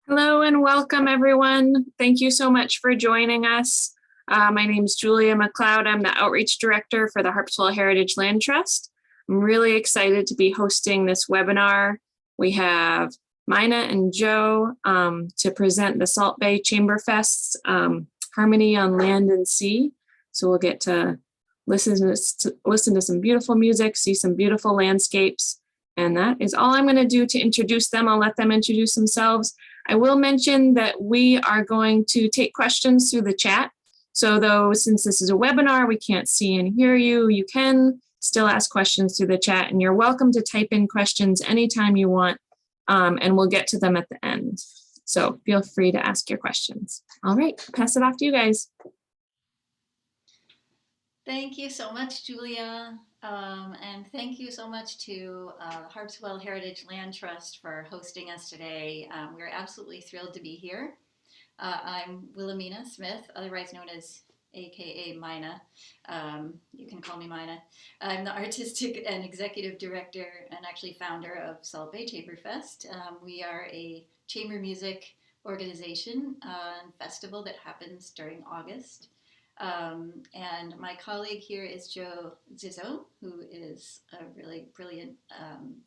Hello and welcome, everyone. Thank you so much for joining us. My name is Julia McLeod. I'm the Outreach Director for the Harpswell Heritage Land Trust. I'm really excited to be hosting this webinar. We have Mina and Joe to present the Salt Bay Chamberfest's Harmony on Land and Sea. So we'll get to listen to some beautiful music, see some beautiful landscapes. And that is all I'm going to do to introduce them. I'll let them introduce themselves. I will mention that we are going to take questions through the chat. So though, since this is a webinar, we can't see and hear you, you can still ask questions through the chat, and you're welcome to type in questions anytime you want, and we'll get to them at the end. So feel free to ask your questions. All right, pass it off to you guys. Thank you so much, Julia. And thank you so much to Harpswell Heritage Land Trust for hosting us today. We're absolutely thrilled to be here. I'm Wilhelmina Smith, otherwise known as AKA Mina. You can call me Mina. I'm the artistic and executive director and actually founder of Cello Bay Chamberfest. We are a chamber music organization and festival that happens during August. And my colleague here is Joe Zizzo, who is a really brilliant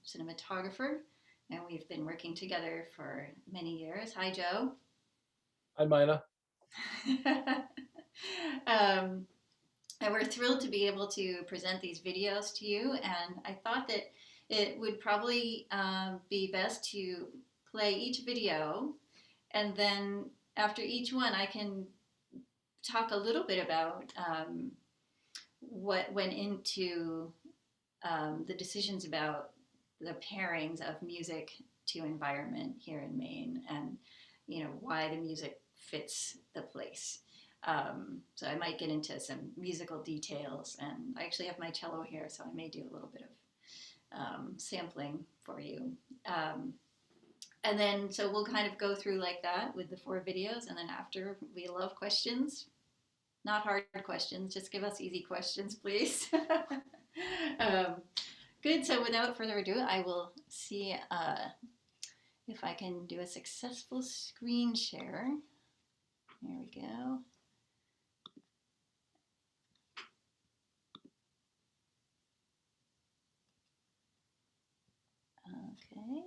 cinematographer, and we've been working together for many years. Hi, Joe. Hi, Mina. And we're thrilled to be able to present these videos to you, and I thought that it would probably be best to play each video, and then after each one I can talk a little bit about what went into the decisions about the pairings of music to environment here in Maine, and why the music fits the place. So I might get into some musical details, and I actually have my cello here, so I may do a little bit of sampling for you. And then, so we'll kind of go through like that with the 4 videos, and then after, we love questions. Not hard questions, just give us easy questions, please. Good, so without further ado, I will see if I can do a successful screen share. There we go. Okay.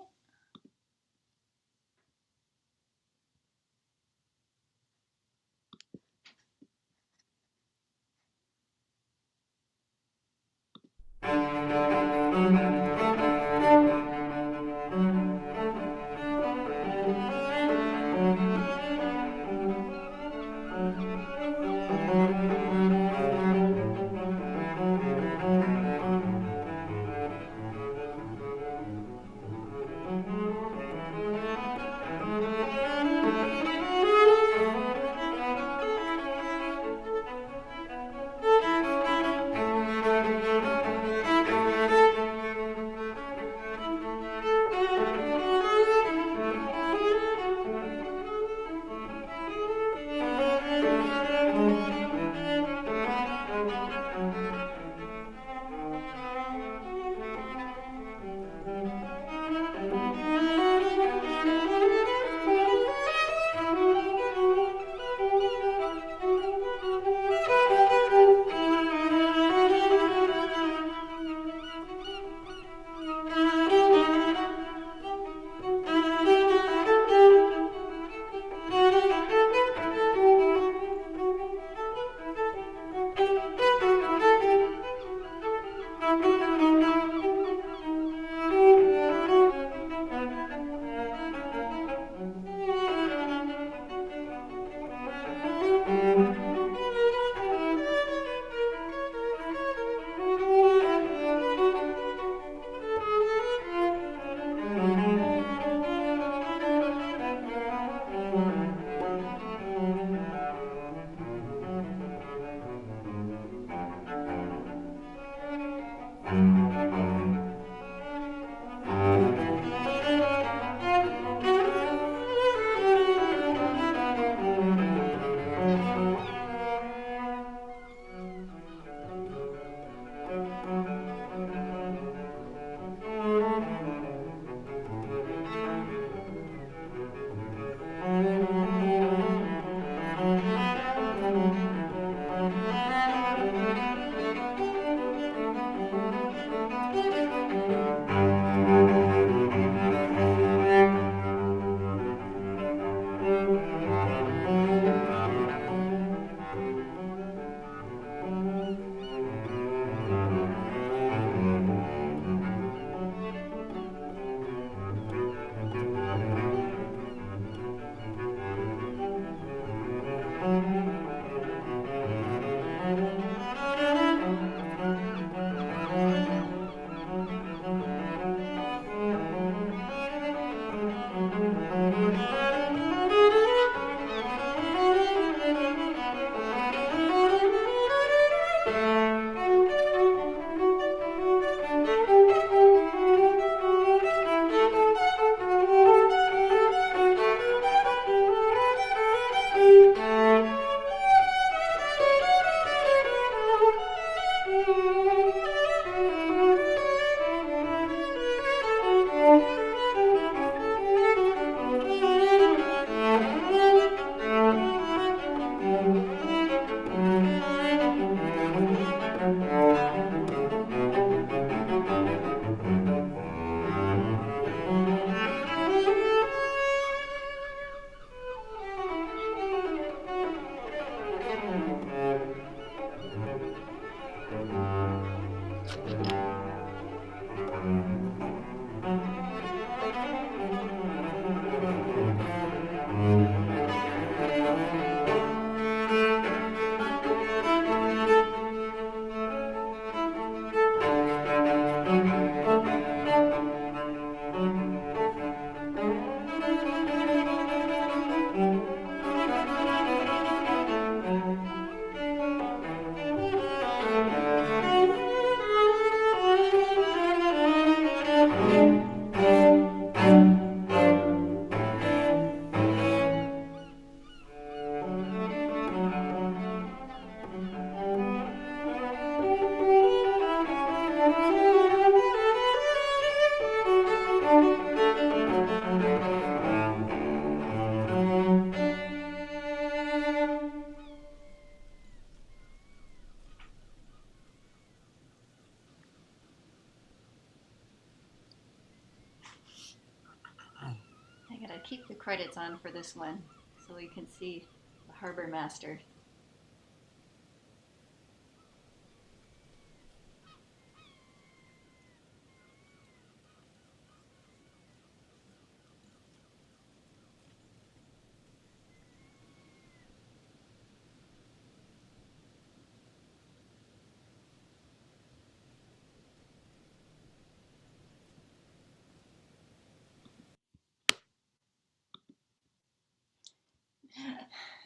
I gotta keep the credits on for this one so we can see the harbor master.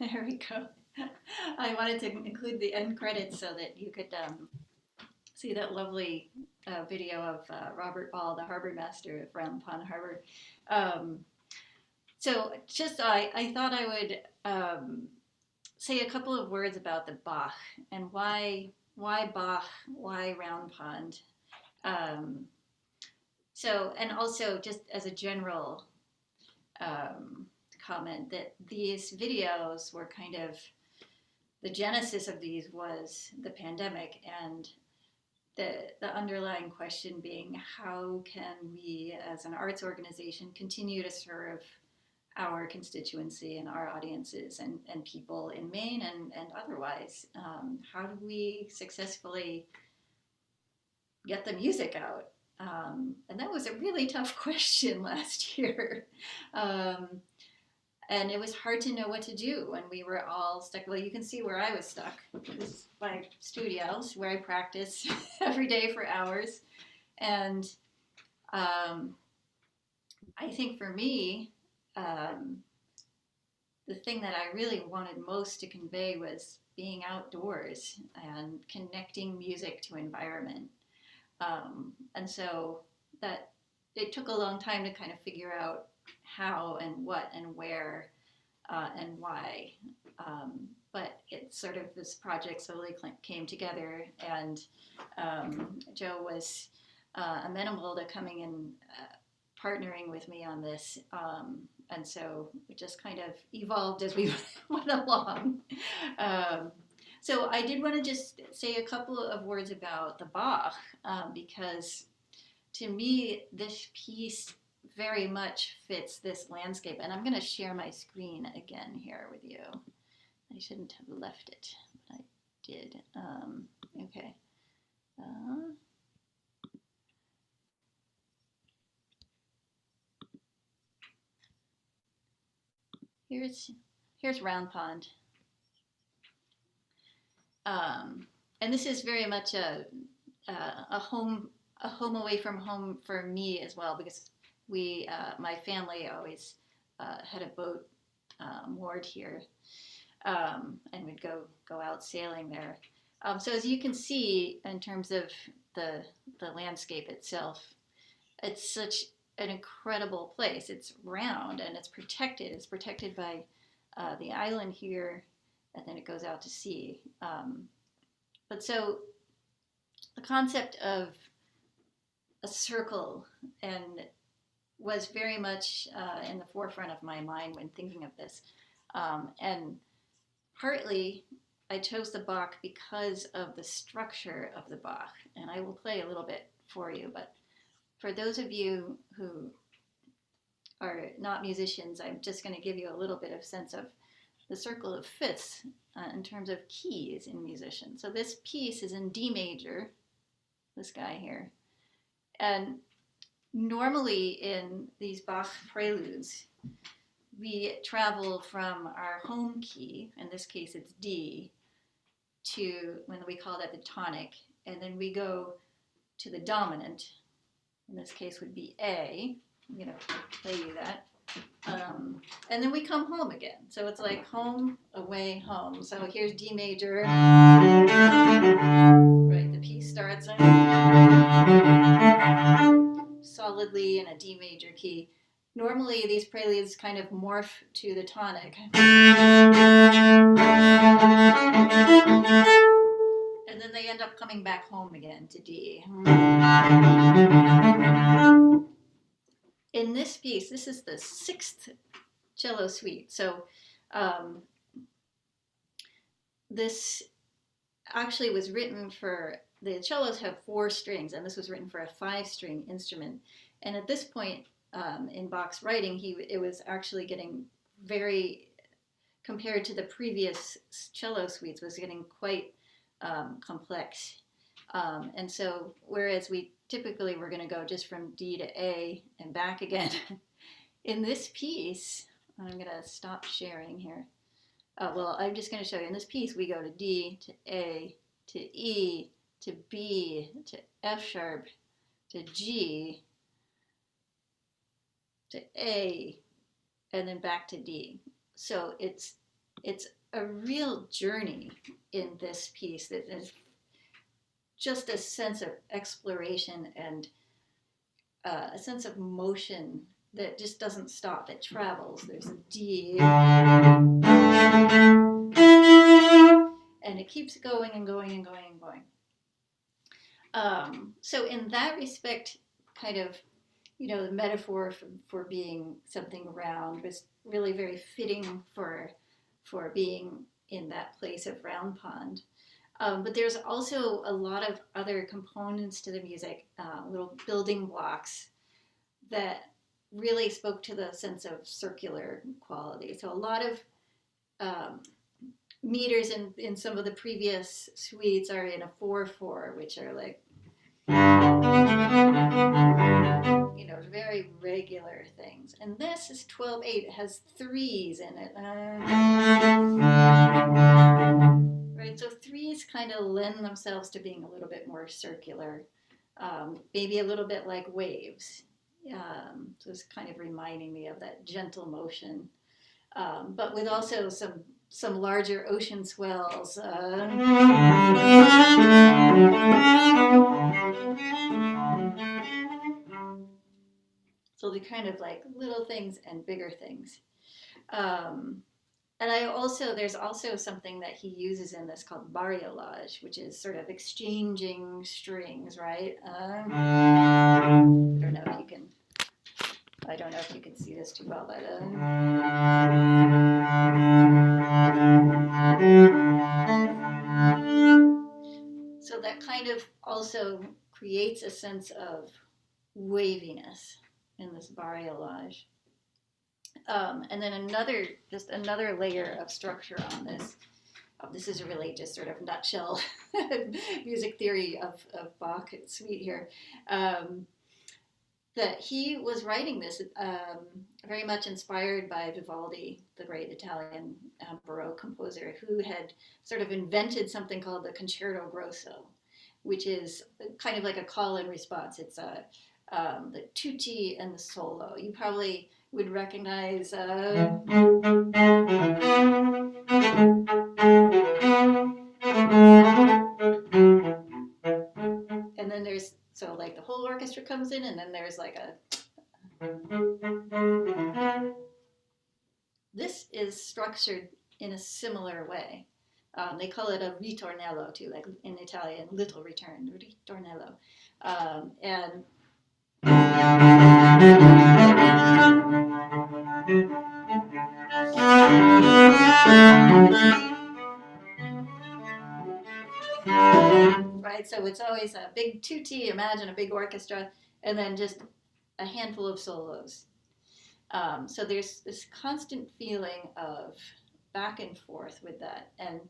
There we go. I wanted to include the end credits so that you could see that lovely video of Robert Ball, the harbor master of Round Pond Harbor. So just I thought I would say a couple of words about the Bach and why Bach, why Round Pond. And also just as a general comment that these videos were kind of, the genesis of these was the pandemic, and the underlying question being, how can we as an arts organization continue to serve our constituency and our audiences and people in Maine and otherwise? How do we successfully get the music out? And that was a really tough question last year. And it was hard to know what to do when we were all stuck. Well, you can see where I was stuck. This is my studio, where I practice every day for hours. And I think for me, the thing that I really wanted most to convey was being outdoors and connecting music to environment. And so that it took a long time to kind of figure out how and what and where and why. But it sort of, this project slowly came together, and Joe was amenable to coming and partnering with me on this. And so it just kind of evolved as we went along. So I did want to just say a couple of words about the Bach, because to me, this piece very much fits this landscape. And I'm going to share my screen again here with you. I shouldn't have left it, but I did. Okay. Here's Round Pond. And this is very much a home away from home for me as well, because we, my family always had a boat moored here, and we'd go out sailing there. So as you can see, in terms of the landscape itself, it's such an incredible place. It's round and it's protected. It's protected by the island here, and then it goes out to sea. But so the concept of a circle and was very much in the forefront of my mind when thinking of this. And partly I chose the Bach because of the structure of the Bach, and I will play a little bit for you, but for those of you who are not musicians, I'm just going to give you a little bit of sense of the circle of fifths in terms of keys in musician. So this piece is in D major, this guy here, and normally in these Bach preludes, we travel from our home key, in this case it's D, to, when we call that the tonic, and then we go to the dominant, in this case would be A. I'm going to play you that. And then we come home again. So it's like home, away, home. So here's D major. Right, the piece starts solidly in a D major key. Normally these preludes kind of morph to the tonic. And then they end up coming back home again to D. In this piece, this is the sixth cello suite. So this actually was written for, the cellos have 4 strings, and this was written for a 5-string instrument. And at this point in Bach's writing, it was actually getting very, compared to the previous cello suites, was getting quite complex. And so whereas we typically we're going to go just from D to A and back again, in this piece, I'm going to stop sharing here. Well, I'm just going to show you. In this piece, we go to D, to A, to E, to B, to F sharp, to G, to A, and then back to D. So it's a real journey in this piece that is just a sense of exploration and a sense of motion that just doesn't stop. It travels. There's a D, and it keeps going and going and going and going. So in that respect, kind of, you know, the metaphor for being something round was really very fitting for being in that place of Round Pond. But there's also a lot of other components to the music, little building blocks that really spoke to the sense of circular quality. So a lot of meters in some of the previous suites are in a 4/4, which are like, you know, very regular things. And this is 12/8. It has 3s in it. Right, so 3s kind of lend themselves to being a little bit more circular, maybe a little bit like waves. So it's kind of reminding me of that gentle motion, but with also some larger ocean swells. So they're kind of like little things and bigger things. And there's also something that he uses in this called bariolage, which is sort of exchanging strings, right? I don't know if you can see this too well, but so that kind of also creates a sense of waviness in this bariolage. And then another layer of structure on this. This is really just sort of nutshell music theory of Bach suite here. That he was writing this very much inspired by Vivaldi, the great Italian Baroque composer, who had sort of invented something called the concerto grosso, which is kind of like a call and response. It's the tutti and the solo. You probably would recognize and then there's, so like the whole orchestra comes in, and then there's like a, this is structured in a similar way. They call it a ritornello too, like in Italian, little return, ritornello. And right? So it's always a big tutti, imagine a big orchestra, and then just a handful of solos. So there's this constant feeling of back and forth with that. And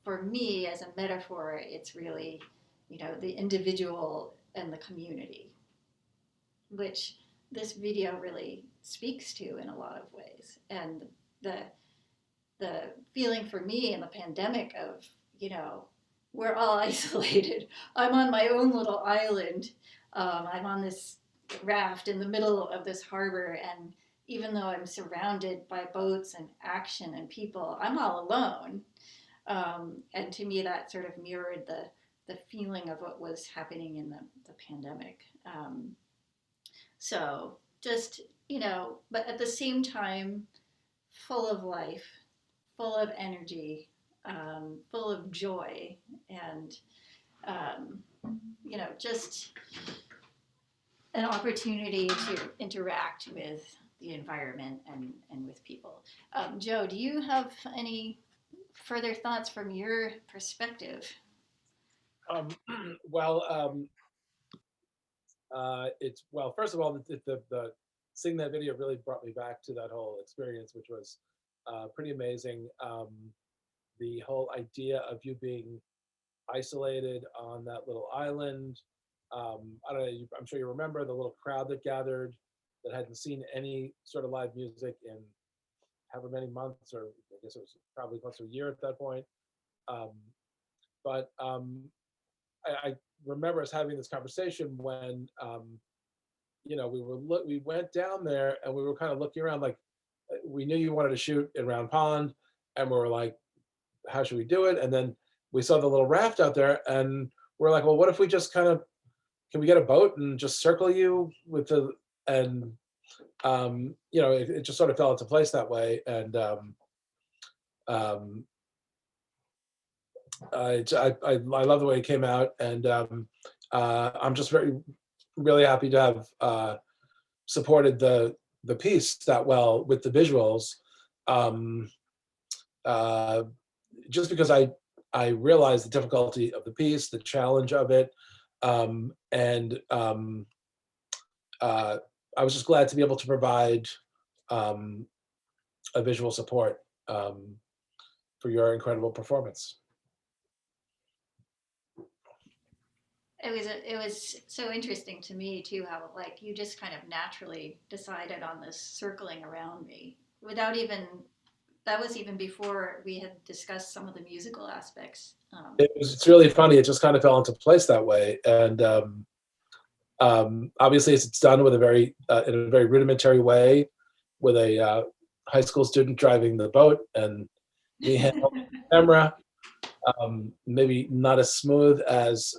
for me, as a metaphor, it's really, the individual and the community, which this video really speaks to in a lot of ways. And the the feeling for me in the pandemic of, we're all isolated. I'm on my own little island. I'm on this raft in the middle of this harbor, and even though I'm surrounded by boats and action and people, I'm all alone. And to me, that sort of mirrored the feeling of what was happening in the pandemic. So just, but at the same time, full of life, full of energy, full of joy, and, just an opportunity to interact with the environment and with people. Joe, do you have any further thoughts from your perspective? Um, well, first of all, the seeing that video really brought me back to that whole experience, which was pretty amazing. The whole idea of you being isolated on that little island. I don't know. I'm sure you remember the little crowd that gathered that hadn't seen any sort of live music in however many months, or I guess it was probably close to a year at that point. Um, but I remember us having this conversation when we went down there and we were kind of looking around, like we knew you wanted to shoot in Round Pond, and we were like, how should we do it? And then we saw the little raft out there, and we're like, well, what if we just can we get a boat and just circle you with and it just sort of fell into place that way. And I love the way it came out, and I'm just really happy to have supported the piece that well with the visuals, just because I realized the difficulty of the piece, the challenge of it, and I was just glad to be able to provide a visual support for your incredible performance. It was so interesting to me too, how like you just kind of naturally decided on this circling around me without even, that was even before we had discussed some of the musical aspects. It's really funny. It just kind of fell into place that way. And obviously it's done with in a very rudimentary way, with a high school student driving the boat and me handling the camera. Maybe not as smooth as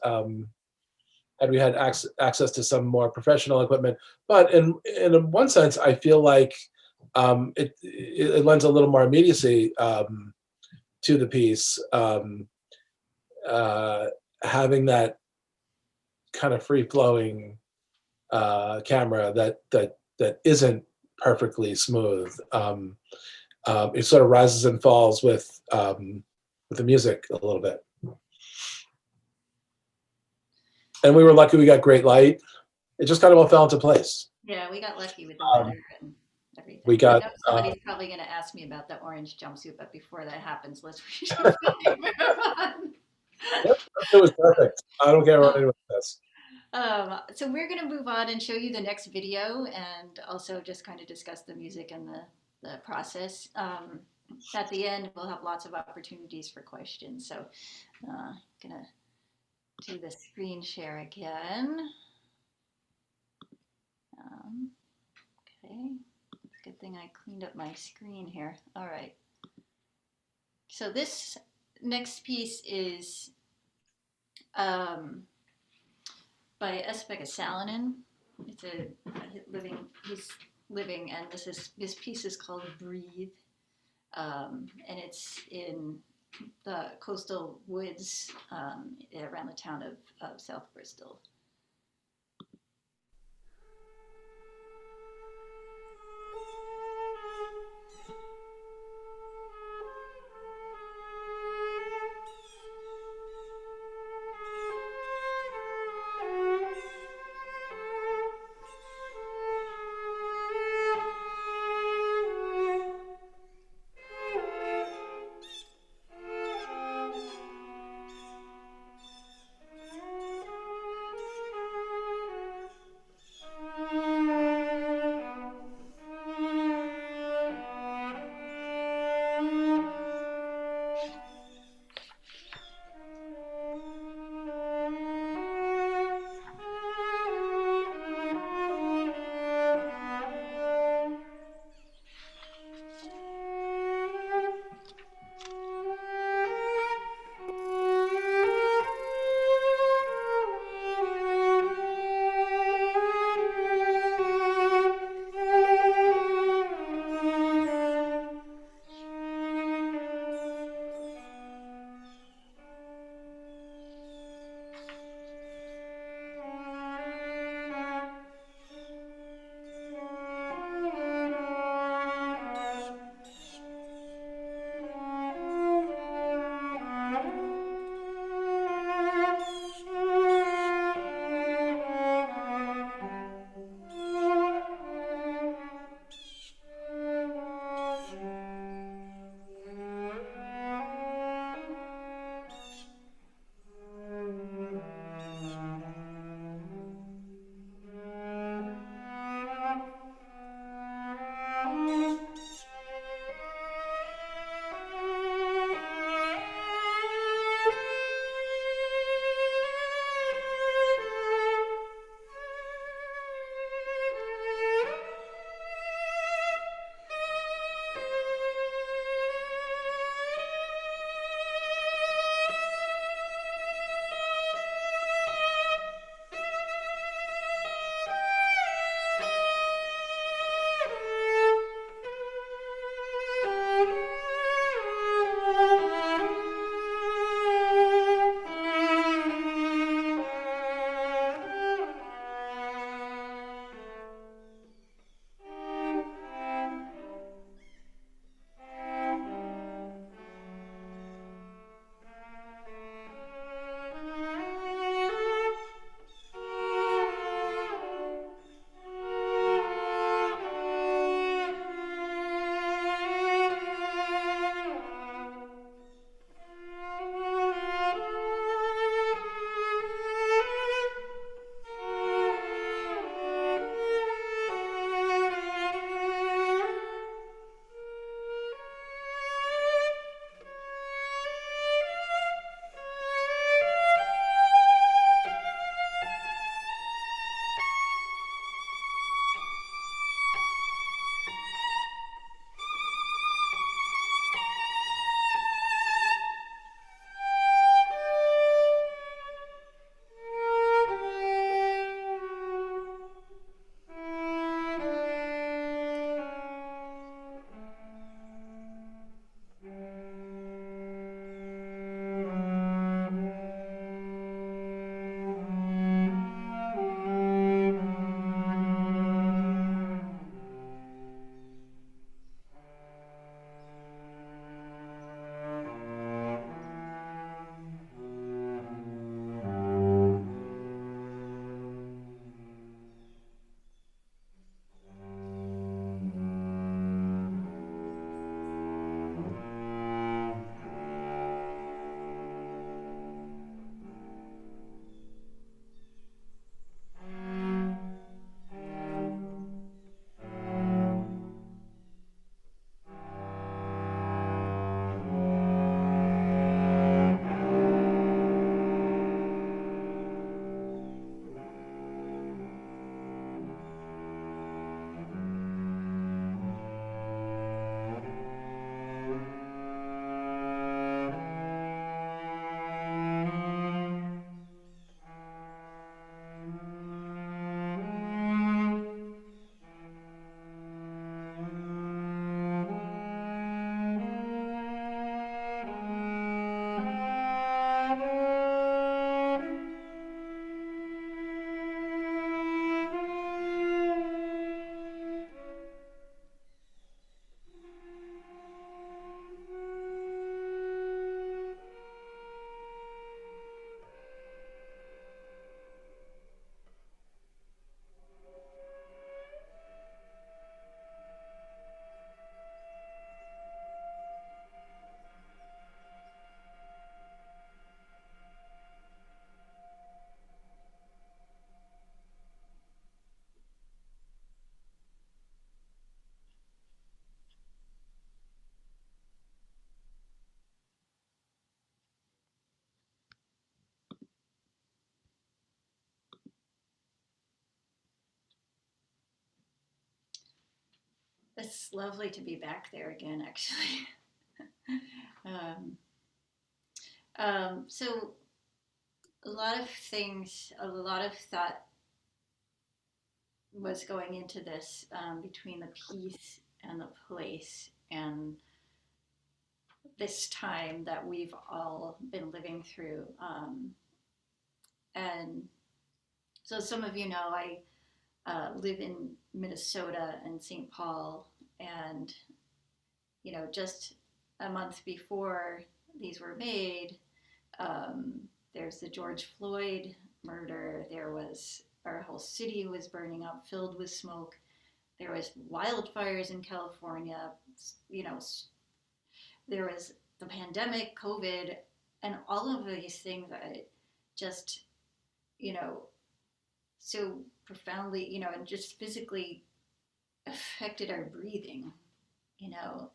had we had access to some more professional equipment. But in one sense, I feel like it lends a little more immediacy to the piece, having that kind of free-flowing camera that isn't perfectly smooth. It sort of rises and falls with the music a little bit. And we were lucky we got great light. It just kind of all fell into place. Yeah, we got lucky with the weather and everything. We got. I know somebody's probably going to ask me about the orange jumpsuit, but before that happens, let's move on. Yep, it was perfect. I don't care what anyone says. So we're going to move on and show you the next video, and also just kind of discuss the music and the process. At the end, we'll have lots of opportunities for questions. So gonna do the screen share again. Okay, good thing I cleaned up my screen here. All right. So this next piece is by Esa Salonen. It's he's living, and this piece is called Breathe, and it's in the coastal woods around the town of South Bristol. It's lovely to be back there again, actually. So a lot of things, a lot of thought was going into this between the piece and the place and this time that we've all been living through. And so some of you know I live in Minnesota and St. Paul, and just a month before these were made, there's the George Floyd murder. Our whole city was burning up, filled with smoke. There was wildfires in California. There was the pandemic, COVID, and all of these things that just, so profoundly, and just physically affected our breathing,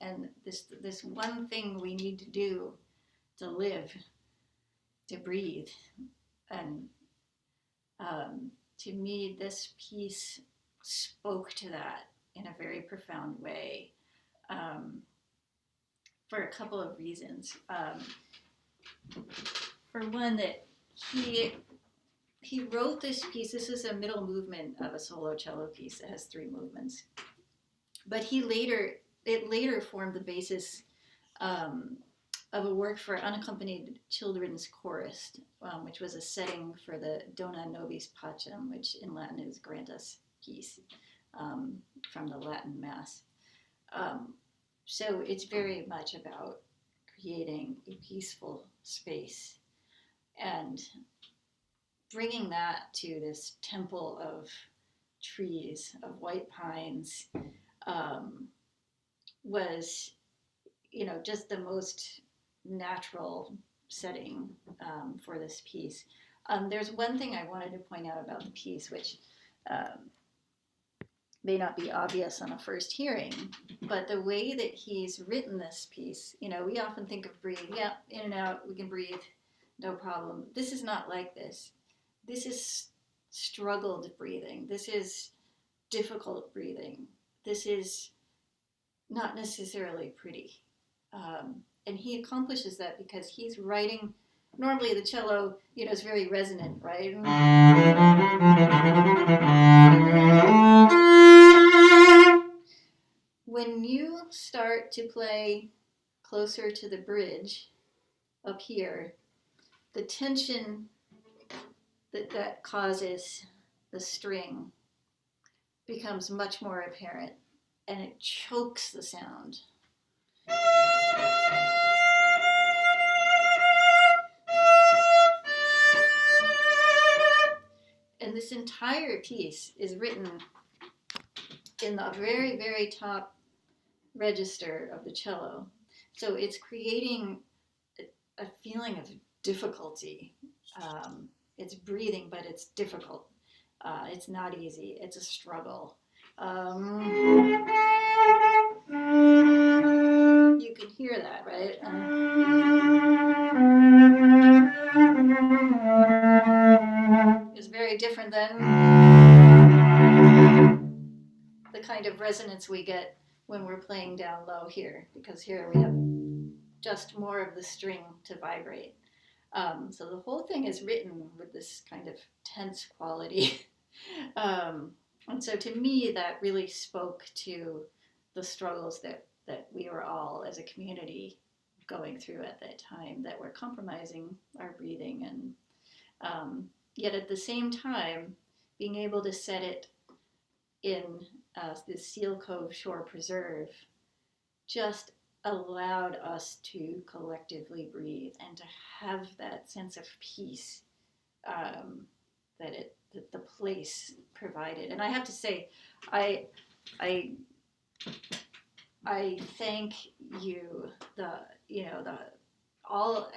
and this one thing we need to do to live, to breathe. And to me, this piece spoke to that in a very profound way, for a couple of reasons. For one, that he wrote this piece. This is a middle movement of a solo cello piece that has 3 movements. But it later formed the basis of a work for unaccompanied children's chorus, which was a setting for the Dona Nobis Pacem, which in Latin is grant us peace, from the Latin Mass. So it's very much about creating a peaceful space and bringing that to this temple of trees, of white pines, was, just the most natural setting for this piece. There's one thing I wanted to point out about the piece, which may not be obvious on a first hearing, but the way that he's written this piece, we often think of breathing, yeah, in and out, we can breathe, no problem. This is not like this. This is struggled breathing. This is difficult breathing. This is not necessarily pretty. And he accomplishes that because he's writing, normally the cello, is very resonant, right? When you start to play closer to the bridge up here, the tension that causes the string becomes much more apparent, and it chokes the sound. And this entire piece is written in the very, very top register of the cello. So it's creating a feeling of difficulty. It's breathing, but it's difficult. It's not easy. It's a struggle. You can hear that, right? It's very different than the kind of resonance we get when we're playing down low here, because here we have just more of the string to vibrate. So the whole thing is written with this kind of tense quality. And so to me, that really spoke to the struggles that we were all as a community going through at that time, that were compromising our breathing. And yet at the same time, being able to set it in the Seal Cove Shore Preserve just allowed us to collectively breathe and to have that sense of peace that the place provided. And I have to say, I thank you, all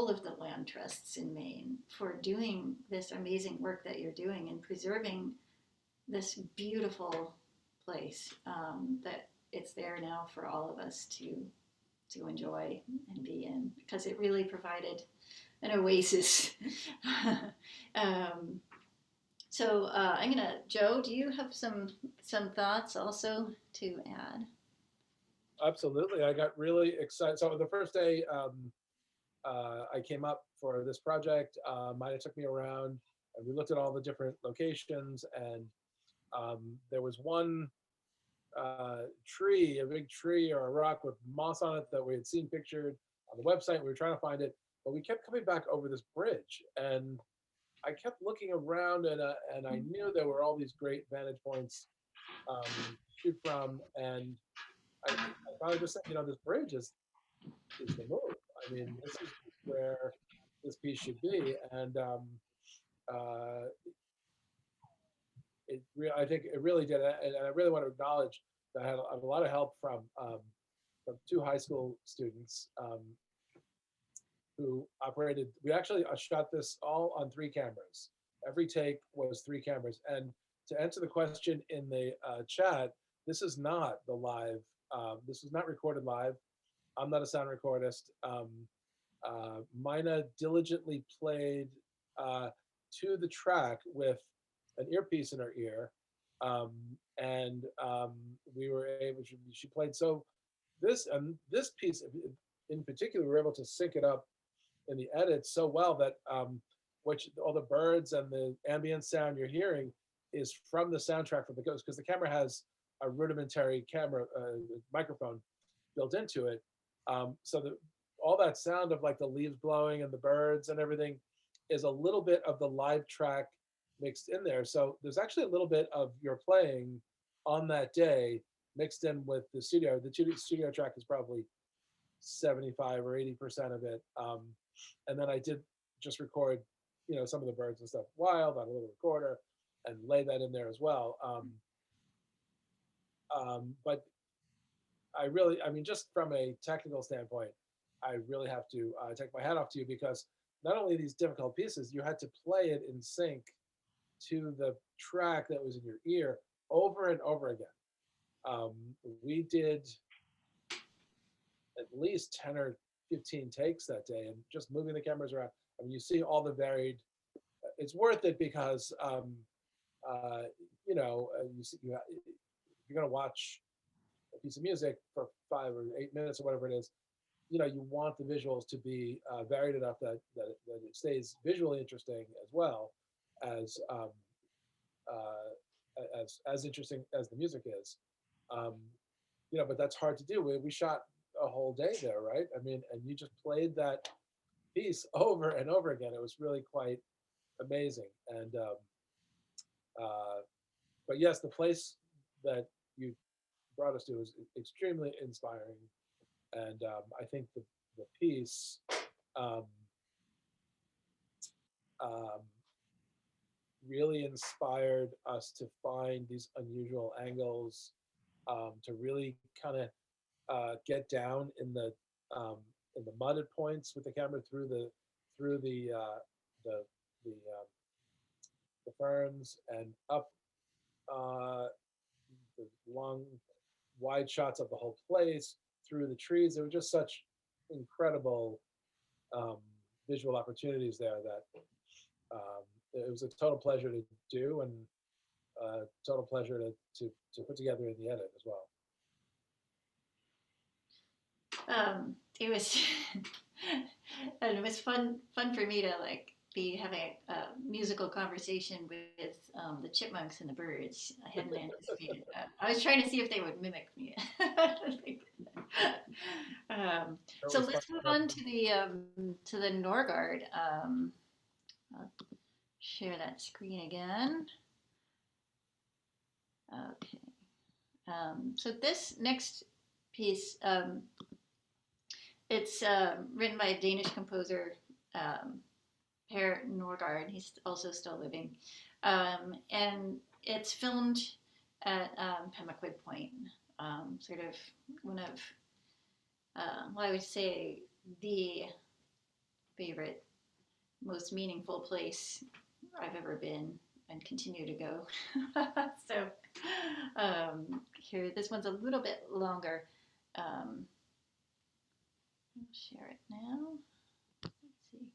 of the land trusts in Maine for doing this amazing work that you're doing and preserving this beautiful place, that it's there now for all of us to enjoy and be in, because it really provided an oasis. So I'm gonna, Joe, do you have some thoughts also to add? Absolutely. I got really excited. So the first day I came up for this project, Maya took me around and we looked at all the different locations, and there was one tree, a big tree or a rock with moss on it that we had seen pictured on the website. We were trying to find it, but we kept coming back over this bridge, and I kept looking around, and I knew there were all these great vantage points to shoot from, and I finally just said, this bridge is the move. I mean, this is where this piece should be, and uh, I think it really did, and I really want to acknowledge that I had a lot of help from two high school students who operated. We actually shot this all on 3 cameras. Every take was 3 cameras. And to answer the question in the chat, this is not the live. This was not recorded live. I'm not a sound recordist. Mina diligently played to the track with an earpiece in her ear, and we were able. She played so this piece in particular, we were able to sync it up in the edit so well that all the birds and the ambient sound you're hearing is from the soundtrack for the Ghost, because the camera has a rudimentary camera microphone built into it. So all that sound of like the leaves blowing and the birds and everything is a little bit of the live track mixed in there. So there's actually a little bit of your playing on that day mixed in with the studio. The studio track is probably 75 or 80% of it. And then I did just record, some of the birds and stuff wild on a little recorder and lay that in there as well. But I mean, just from a technical standpoint, I really have to take my hat off to you, because not only these difficult pieces, you had to play it in sync to the track that was in your ear over and over again. We did at least 10 or 15 takes that day, and just moving the cameras around. I mean, you see all the varied. It's worth it because if you're going to watch a piece of music for 5 or 8 minutes or whatever it is, you want the visuals to be varied enough that it stays visually interesting as well as as interesting as the music is. But that's hard to do. We shot a whole day there, right? I mean, and you just played that piece over and over again. It was really quite amazing. And but yes, the place that you brought us to was extremely inspiring, and I think the piece um, um, really inspired us to find these unusual angles, to really kind of get down in the mudded points with the camera through the the ferns and up the long wide shots of the whole place through the trees. There were just such incredible um, visual opportunities there that it was a total pleasure to do, and total pleasure to put together in the edit as well. It was and it was fun for me to be having a musical conversation with the chipmunks and the birds. I hadn't anticipated that. I was trying to see if they would mimic me. So let's move on to the Norgard. I'll share that screen again. Okay. So this next piece, it's written by a Danish composer, Per Norgard. He's also still living. And it's filmed at Pemaquid Point, sort of one of, I would say, the favorite, most meaningful place I've ever been and continue to go. So here, this one's a little bit longer. I'll share it now. Let's see.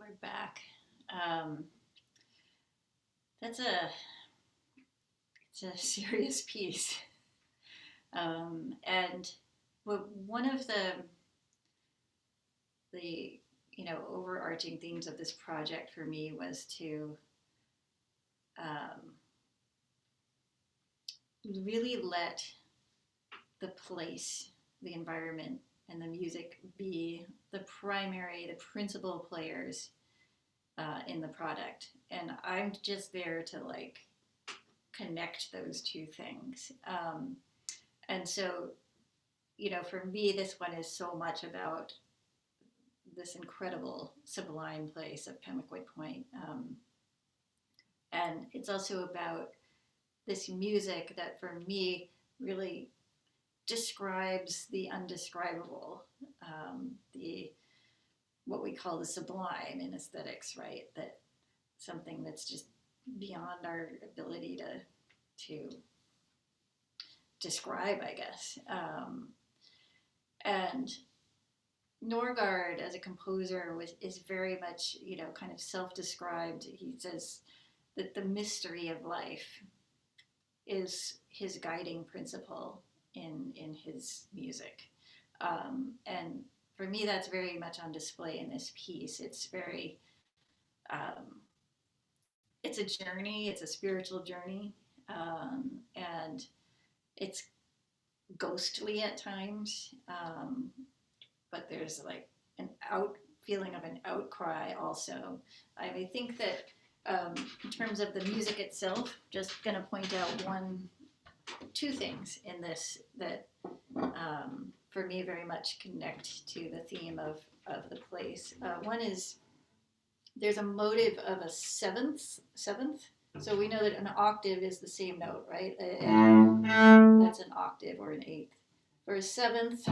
Edward Bach. That's a it's a serious piece, and one of the overarching themes of this project for me was to really let the place, the environment, and the music be the principal players in the product. And I'm just there to like connect those two things. And so, for me, this one is so much about this incredible sublime place of Pemaquid Point. And it's also about this music that for me really describes the undescribable, the what we call the sublime in aesthetics, right? That something that's just beyond our ability to describe, I guess. And Norgard, as a composer, is very much, kind of self-described. He says that the mystery of life is his guiding principle in his music. And for me, that's very much on display in this piece. It's very, it's a journey, it's a spiritual journey, and it's ghostly at times, but there's like feeling of an outcry also. I think that in terms of the music itself, just going to point out two things in this that for me very much connect to the theme of the place. One is there's a motive of a seventh. So we know that an octave is the same note, right? And that's an octave or an eighth. For a seventh,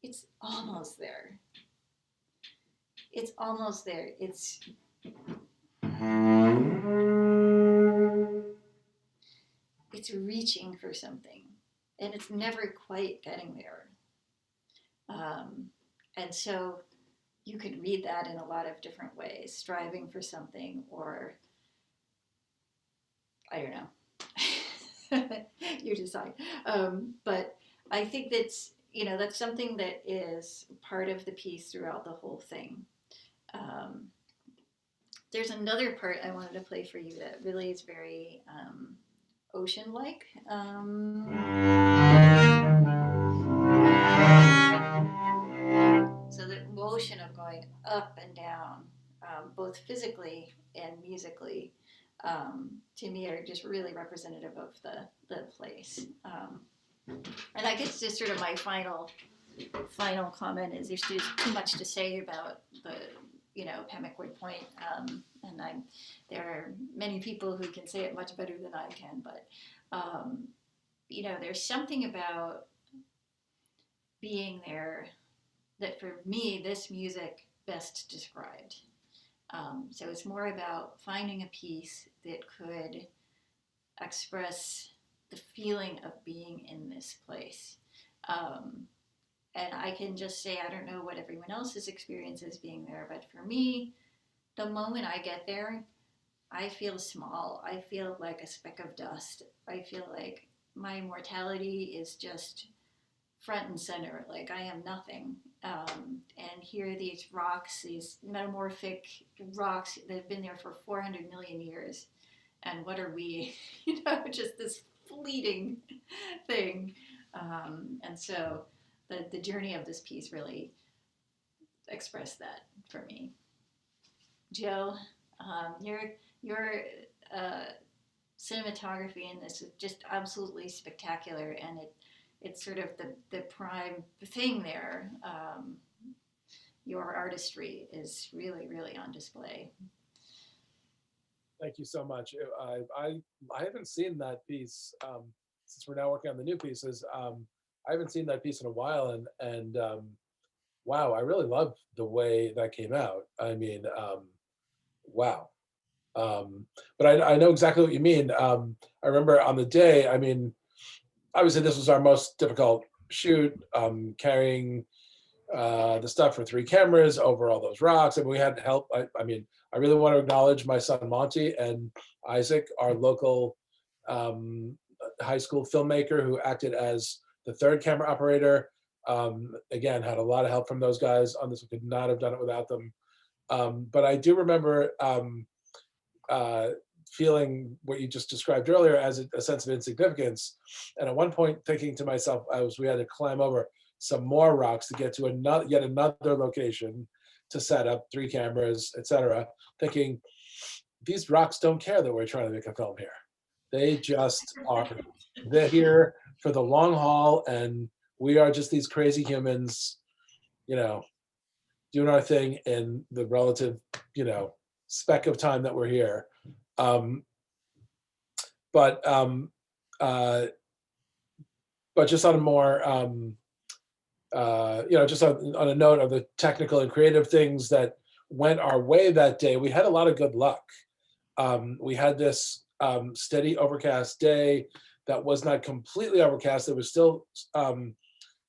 it's almost there. It's almost there. It's reaching for something, and it's never quite getting there. And so you could read that in a lot of different ways, striving for something, or I don't know. You decide. But I think that's something that is part of the piece throughout the whole thing. There's another part I wanted to play for you that really is very ocean-like. So the motion of going up and down, both physically and musically, to me are just really representative of the place. And I guess just sort of my final comment is there's just too much to say about the Pemaquid Point, and there are many people who can say it much better than I can, but there's something about being there that for me this music best described. So it's more about finding a piece that could express the feeling of being in this place. And I can just say, I don't know what everyone else's experience is being there, but for me, the moment I get there, I feel small. I feel like a speck of dust. I feel like my mortality is just front and center, like I am nothing. And here are these rocks, these metamorphic rocks that have been there for 400 million years. And what are we? Just this fleeting thing. And so the journey of this piece really expressed that for me. Joe, your cinematography in this is just absolutely spectacular, and it's sort of the prime thing there. Your artistry is really, really on display. Thank you so much. I haven't seen that piece since we're now working on the new pieces. I haven't seen that piece in a while, and wow, I really love the way that came out. I mean, wow. But I know exactly what you mean. I remember on the day, I mean, obviously this was our most difficult shoot, carrying the stuff for 3 cameras over all those rocks, and we had help. I mean, I really want to acknowledge my son Monty and Isaac, our local high school filmmaker who acted as the 3rd camera operator. Again, had a lot of help from those guys on this. We could not have done it without them. But I do remember feeling what you just described earlier as a sense of insignificance. And at one point thinking to myself, we had to climb over some more rocks to get to yet another location to set up 3 cameras, etc. Thinking, these rocks don't care that we're trying to make a film here. They just are. They're here for the long haul, and we are just these crazy humans, you know, doing our thing in the relative, speck of time that we're here. But just on a more, just on a note of the technical and creative things that went our way that day, we had a lot of good luck. We had this steady overcast day that was not completely overcast. There was still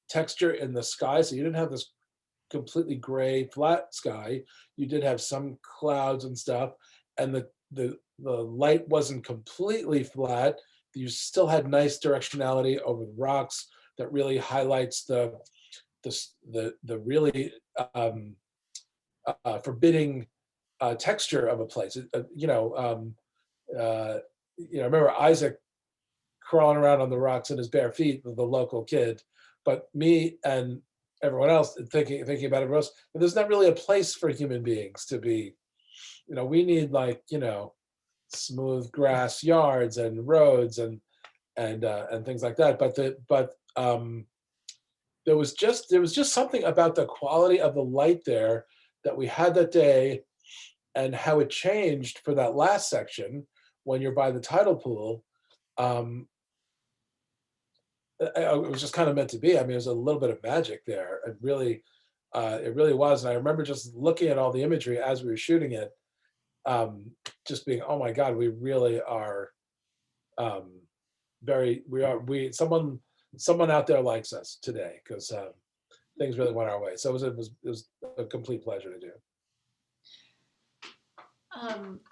texture in the sky, so you didn't have this completely gray, flat sky. You did have some clouds and stuff, and the light wasn't completely flat. You still had nice directionality over the rocks that really highlights the really forbidding texture of a place. I remember Isaac crawling around on the rocks in his bare feet with the local kid, but me and everyone else thinking about everyone else, but there's not really a place for human beings to be. We need smooth grass yards and roads and things like that. But there was just something about the quality of the light there that we had that day, and how it changed for that last section when you're by the tidal pool. It was just kind of meant to be. I mean, there's a little bit of magic there. It really was. And I remember just looking at all the imagery as we were shooting it, just being, oh my God, we really are someone out there likes us today, because things really went our way. So it was a complete pleasure to do.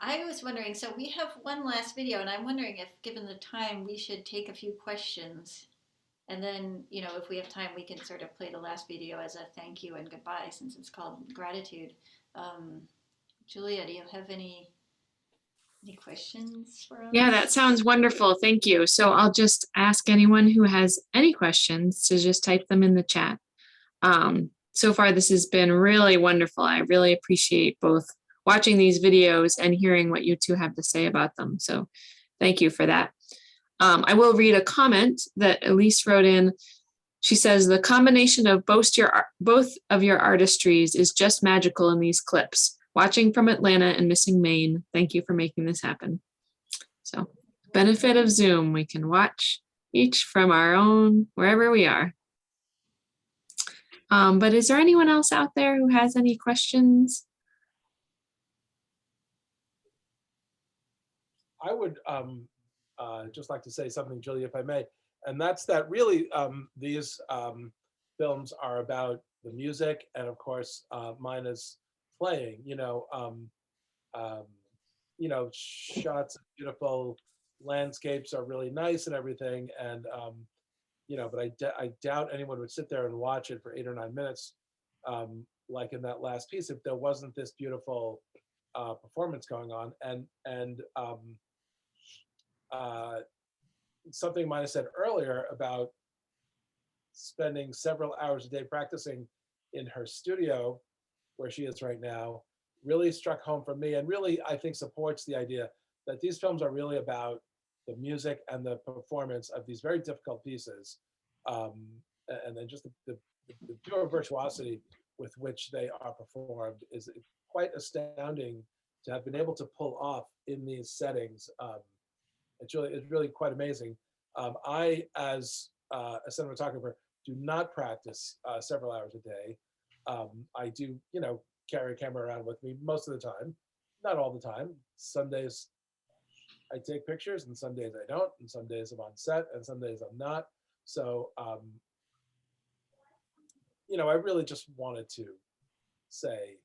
I was wondering, so we have one last video, and I'm wondering if, given the time, we should take a few questions. And then, if we have time, we can sort of play the last video as a thank you and goodbye, since it's called Gratitude. Julia, do you have any questions for us? Yeah, that sounds wonderful. Thank you. So I'll just ask anyone who has any questions to just type them in the chat. So far, this has been really wonderful. I really appreciate both watching these videos and hearing what you two have to say about them. So thank you for that. I will read a comment that Elise wrote in. She says, the combination of both of your artistries is just magical in these clips. Watching from Atlanta and missing Maine. Thank you for making this happen. So, benefit of Zoom, we can watch each from our own, wherever we are. But is there anyone else out there who has any questions? I would just like to say something, Julia, if I may, and that's that really these films are about the music, and of course mine is playing. Shots of beautiful landscapes are really nice and everything, and but I doubt anyone would sit there and watch it for 8 or 9 minutes, like in that last piece, if there wasn't this beautiful performance going on, and something Mina said earlier about spending several hours a day practicing in her studio, where she is right now, really struck home for me, and really I think supports the idea that these films are really about the music and the performance of these very difficult pieces, and then just the pure virtuosity with which they are performed is quite astounding to have been able to pull off in these settings. It's really quite amazing. I, as a cinematographer, do not practice several hours a day. I do, carry a camera around with me most of the time, not all the time. Some days I take pictures, and some days I don't, and some days I'm on set, and some days I'm not. So, I really just wanted to say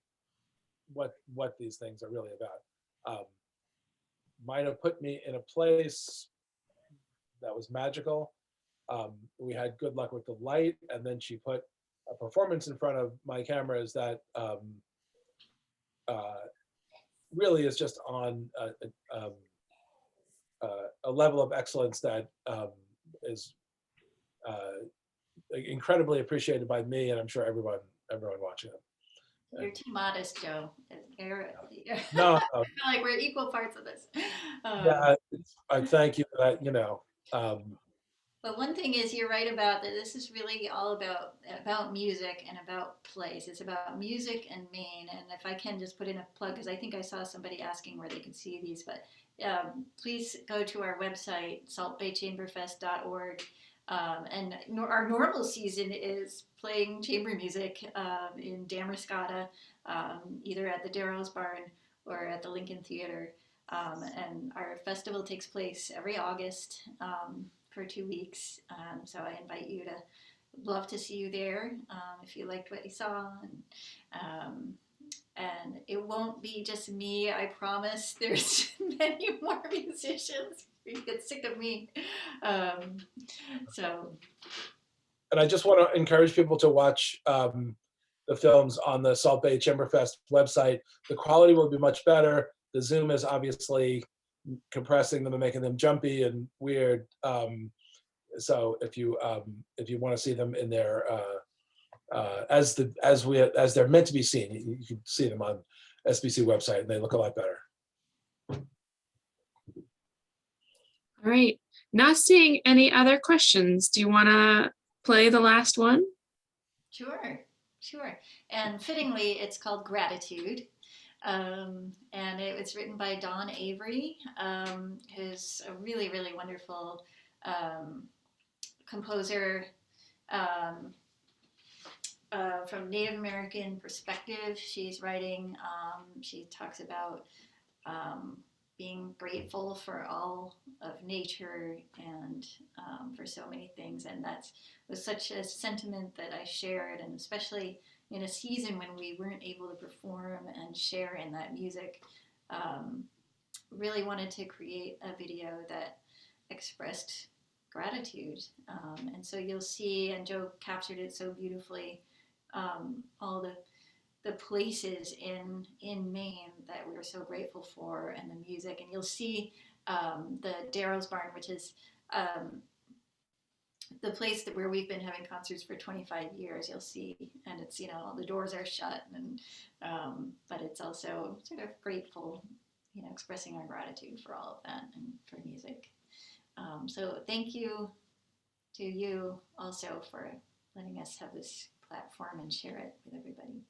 what these things are really about. Might have put me in a place that was magical. We had good luck with the light, and then she put a performance in front of my cameras that really is just on a level of excellence that is incredibly appreciated by me, and I'm sure everyone watching it. You're too modest, Joe. No, I feel like we're equal parts of this. yeah, I thank you for that. But one thing is, you're right about that. This is really all about music and about place. It's about music and Maine. And if I can just put in a plug, because I think I saw somebody asking where they could see these, but please go to our website, saltbaychamberfest.org. And our normal season is playing chamber music in Damascotta, either at the Darrow's Barn or at the Lincoln Theater. And our festival takes place every August for 2 weeks. So I invite you to, love to see you there if you liked what you saw. And it won't be just me, I promise. There's many more musicians. You get sick of me. So. And I just want to encourage people to watch the films on the Salt Bay Chamberfest website. The quality will be much better. The Zoom is obviously compressing them and making them jumpy and weird. So if you want to see them in their as they're meant to be seen, you can see them on SBC website, and they look a lot better. All right. Not seeing any other questions. Do you want to play the last one? Sure. And fittingly, it's called Gratitude. And it was written by Don Avery, who's a really, really wonderful composer from Native American perspective. She's writing, she talks about being grateful for all of nature and for so many things. And that was such a sentiment that I shared, and especially in a season when we weren't able to perform and share in that music. Really wanted to create a video that expressed gratitude. And so you'll see, and Joe captured it so beautifully, all the places in Maine that we're so grateful for, and the music. And you'll see the Darrow's Barn, which is the place where we've been having concerts for 25 years. You'll see, and it's, all the doors are shut, and but it's also sort of grateful, expressing our gratitude for all of that and for music. So thank you to you also for letting us have this platform and share it with everybody.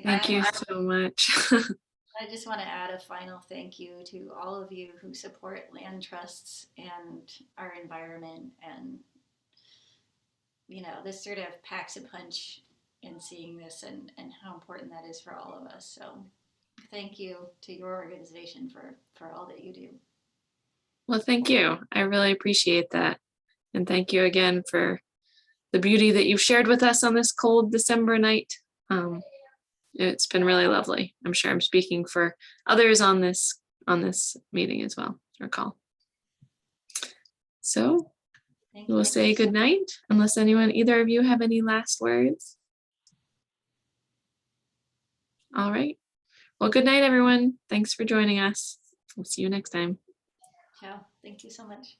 Thank you so much. I just want to add a final thank you to all of you who support land trusts and our environment. And, you know, this sort of packs a punch in seeing this and how important that is for all of us. So thank you to your organization for all that you do. Well, thank you. I really appreciate that. And thank you again for the beauty that you've shared with us on this cold December night. It's been really lovely. I'm sure I'm speaking for others on this meeting as well, or call. So we'll say good night, unless either of you have any last words. All right. Well, good night, everyone. Thanks for joining us. We'll see you next time. Ciao. Thank you so much.